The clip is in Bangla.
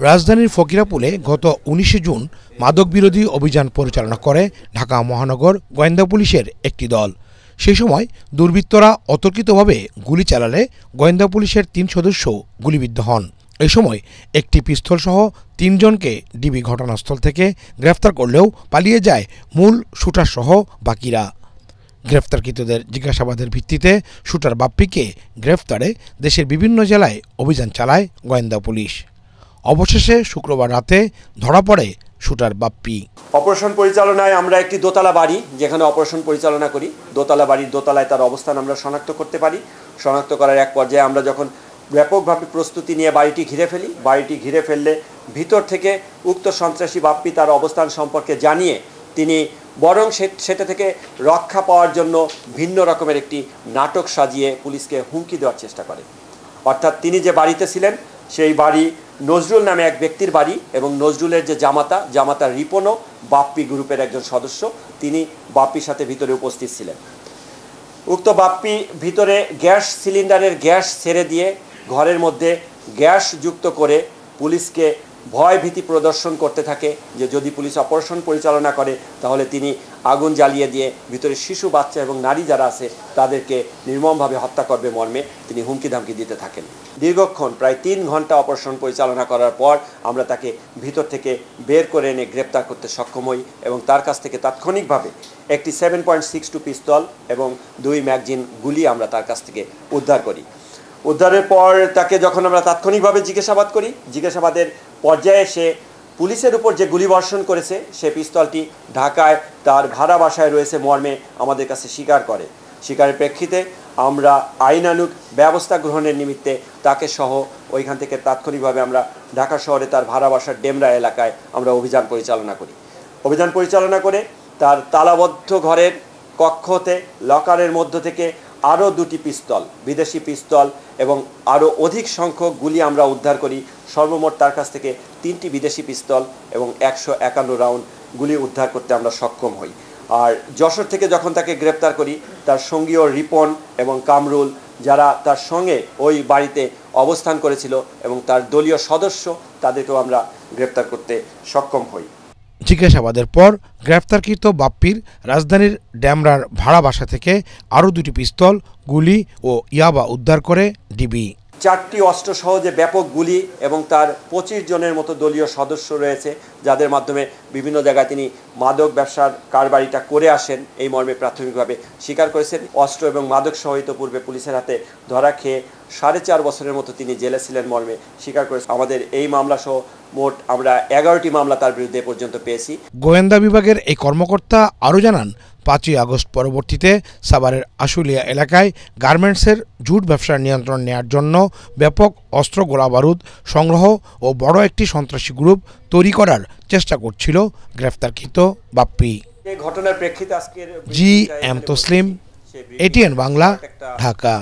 রাজধানীর ফকিরাপুলে গত ১৯ জুন মাদক বিরোধী অভিযান পরিচালনা করে ঢাকা মহানগর গোয়েন্দা পুলিশের একটি দল। সেই সময় দুর্বৃত্তরা অতর্কিতভাবে গুলি চালালে গোয়েন্দা পুলিশের ৩ সদস্য গুলিবিদ্ধ হন। এই সময় একটি পিস্তলসহ ৩ জনকে ডিবি ঘটনাস্থল থেকে গ্রেফতার করলেও পালিয়ে যায় মূল শুটারসহ বাকিরা। গ্রেফতারকৃতদের জিজ্ঞাসাবাদের ভিত্তিতে শুটার বাপ্পিকে গ্রেফতারে দেশের বিভিন্ন জেলায় অভিযান চালায় গোয়েন্দা পুলিশ। অবশেষে শুক্রবার রাতে ধরা পড়ে শুটার বাপ্পি। অপারেশন পরিচালনায় আমরা একটি দোতলা বাড়ি যেখানে অপারেশন পরিচালনা করি, দোতলা বাড়ির দোতলায় তার অবস্থান আমরা শনাক্ত করতে পারি। শনাক্ত করার এক পর্যায়ে আমরা যখন ব্যাপকভাবে প্রস্তুতি নিয়ে বাড়িটি ঘিরে ফেলি, বাড়িটি ঘিরে ফেললে ভিতর থেকে উক্ত সন্ত্রাসী বাপ্পি তার অবস্থান সম্পর্কে জানিয়ে তিনি বরং সেটা থেকে রক্ষা পাওয়ার জন্য ভিন্ন রকমের একটি নাটক সাজিয়ে পুলিশকে হুমকি দেওয়ার চেষ্টা করে। অর্থাৎ তিনি যে বাড়িতে ছিলেন সেই বাড়ি নজরুল নামে এক ব্যক্তির বাড়ি এবং নজরুলের যে জামাতা রিপনও বাপ্পি গ্রুপের একজন সদস্য, তিনি বাপ্পির সাথে ভিতরে উপস্থিত ছিলেন। উক্ত বাপ্পি ভিতরে গ্যাস সিলিন্ডারের গ্যাস ছেড়ে দিয়ে ঘরের মধ্যে গ্যাস যুক্ত করে পুলিশকে ভয় ভীতি প্রদর্শন করতে থাকে যে যদি পুলিশ অপারেশন পরিচালনা করে তাহলে তিনি আগুন জ্বালিয়ে দিয়ে ভিতরে শিশু, বাচ্চা এবং নারী যারা আছে তাদেরকে নির্মমভাবে হত্যা করবে মর্মে তিনি হুমকি ধামকি দিতে থাকেন। দীর্ঘক্ষণ প্রায় ৩ ঘন্টা অপারেশন পরিচালনা করার পর আমরা তাকে ভিতর থেকে বের করে এনে গ্রেপ্তার করতে সক্ষম হই এবং তার কাছ থেকে তাৎক্ষণিকভাবে একটি 7.62 পিস্তল এবং 2 ম্যাগাজিন গুলি আমরা তার কাছ থেকে উদ্ধার করি। উদ্ধারের পর তাকে যখন আমরা তাৎক্ষণিকভাবে জিজ্ঞাসাবাদ করি, জিজ্ঞাসাবাদের পর্যায়ে সে পুলিশের উপর যে গুলিবর্ষণ করেছে সে পিস্তলটি ঢাকায় তার ভাড়া বাসায় রয়েছে মর্মে আমাদের কাছে স্বীকার করে। স্বীকারের প্রেক্ষিতে আমরা আইনানুগ ব্যবস্থা গ্রহণের নিমিত্তে তাকে সহ ওইখান থেকে তাৎক্ষণিকভাবে আমরা ঢাকা শহরে তার ভাড়া বাসার ডেমরা এলাকায় আমরা অভিযান পরিচালনা করি। অভিযান পরিচালনা করে তার তালাবদ্ধ ঘরের কক্ষতে লকারের মধ্য থেকে আরও 2টি পিস্তল, বিদেশি পিস্তল এবং আরও অধিক সংখ্যক গুলি আমরা উদ্ধার করি। সর্বমোট তার কাছ থেকে 3টি বিদেশি পিস্তল এবং 151 রাউন্ড গুলি উদ্ধার করতে আমরা সক্ষম হই। আর যশোর থেকে যখন তাকে গ্রেপ্তার করি তার সঙ্গীয় রিপন এবং কামরুল যারা তার সঙ্গে ওই বাড়িতে অবস্থান করেছিল এবং তার দলীয় সদস্য তাদেরকেও আমরা গ্রেপ্তার করতে সক্ষম হই। জিজ্ঞাসাবাদের পর গ্রেফতারকৃত বাপ্পির রাজধানীর ডেমরার ভাড়া বাসা থেকে আরও 2টি পিস্তল, গুলি ও ইয়াবা উদ্ধার করে ডিবি। 4টি অস্ত্রসহ যে ব্যাপক গুলি এবং তার 25 জনের মতো দলীয় সদস্য রয়েছে যাদের মাধ্যমে বিভিন্ন জায়গায় তিনি মাদক ব্যবসার কারবারিটা করে আসেন এই মর্মে প্রাথমিকভাবে স্বীকার করেছেন। অস্ত্র এবং মাদক সহ পূর্বে পুলিশের হাতে ধরা খেয়ে 4.5 বছরের মতো তিনি জেলে ছিলেন মর্মে স্বীকার করেছেন। আমাদের এই মামলা সহ মোট আমরা 11টি মামলা তার বিরুদ্ধে পর্যন্ত পেয়েছি। গোয়েন্দা বিভাগের এই কর্মকর্তা আরও জানান 5ই আগস্ট পরবর্তীতে সাভারের আশুলিয়া এলাকায় গার্মেন্টসের জুট ব্যবসার নিয়ন্ত্রণ নেয়ার জন্য ব্যাপক অস্ত্র, গোলাবারুদ সংগ্রহ ও বড় একটি সন্ত্রাসী গ্রুপ তৈরি করার চেষ্টা করছিল গ্রেফতারকৃত বাপ্পি। এই ঘটনার প্রেক্ষিতে আজকের G M Taslim, ATN Bangla, Dhaka.